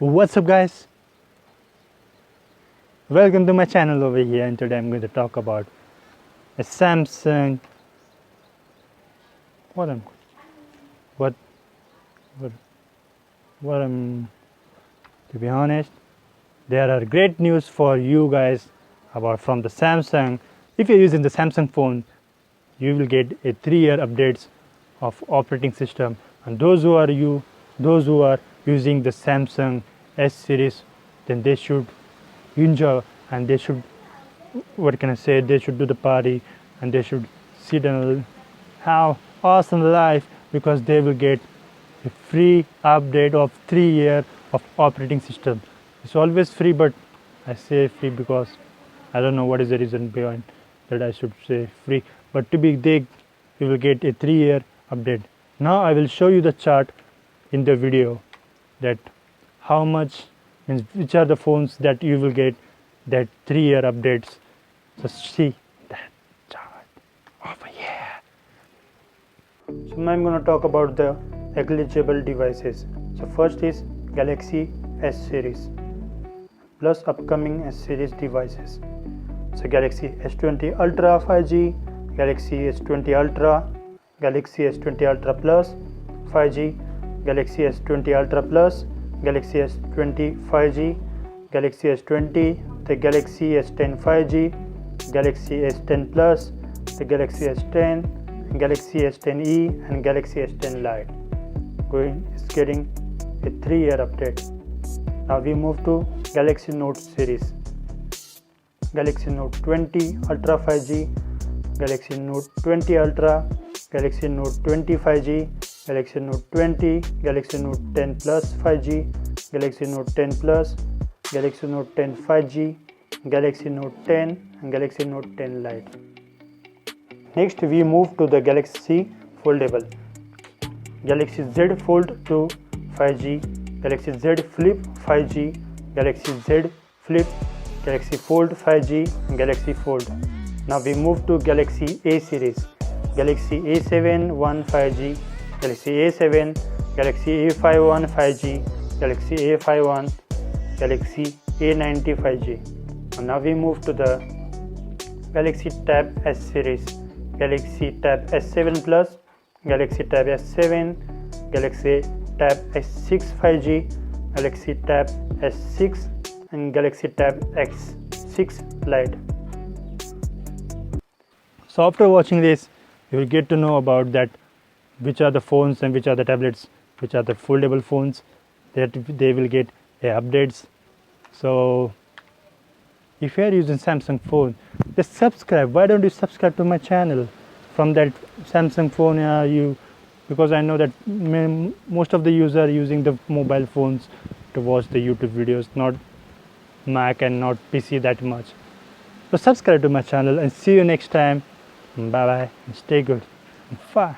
What's up, guys? Welcome to my channel over here, and today I'm going to talk about a Samsung. What to be honest, there are great news for you guys from the Samsung. If you're using the Samsung phone, you will get a 3-year updates of operating system, and those who are using the Samsung S series, then they should enjoy, and they should, they should do the party, and they should sit and have awesome life, because they will get a free update of 3 year of operating system. It's always free, but I say free because I don't know what is the reason behind that I should say free, but you will get a 3-year update. Now I will show you the chart in the video, that how much means which are the phones that you will get that 3-year updates. So see that chart over here. So now I'm going to talk about the eligible devices. So first is Galaxy S series plus upcoming S series devices. So Galaxy S20 Ultra 5G, Galaxy S20 Ultra, Galaxy S20 Ultra Plus 5G, Galaxy S20 Ultra Plus, Galaxy S20 5G, Galaxy S20, the Galaxy S10 5G, Galaxy S10 Plus, the Galaxy S10, Galaxy S10e, and Galaxy S10 Lite. Is getting a 3-year update. Now we move to Galaxy Note series. Galaxy Note 20 Ultra 5G, Galaxy Note 20 Ultra, Galaxy Note 20 5G, Galaxy Note 20, Galaxy Note 10 Plus 5G, Galaxy Note 10 Plus, Galaxy Note 10 5G, Galaxy Note 10, and Galaxy Note 10 Lite. Next we move to the Galaxy Foldable. Galaxy Z Fold 2 5G, Galaxy Z Flip 5G, Galaxy Z Flip, Galaxy Fold 5G, and Galaxy Fold. Now we move to Galaxy A series. Galaxy A7 1 5G, Galaxy A7, Galaxy A51 5G, Galaxy A51, Galaxy A90 5G. And now we move to the Galaxy Tab S series. Galaxy Tab S7 Plus, Galaxy Tab S7, Galaxy Tab S6 5G, Galaxy Tab S6, and Galaxy Tab X6 Lite. So after watching this, you will get to know about that which are the phones and which are the tablets, which are the foldable phones that they will get updates. So if you are using Samsung phone, just subscribe. Why don't you subscribe to my channel from that Samsung phone? Because I know that most of the users are using the mobile phones to watch the YouTube videos, not Mac and not PC that much. So subscribe to my channel, and see you next time. Bye bye, and stay good and fine.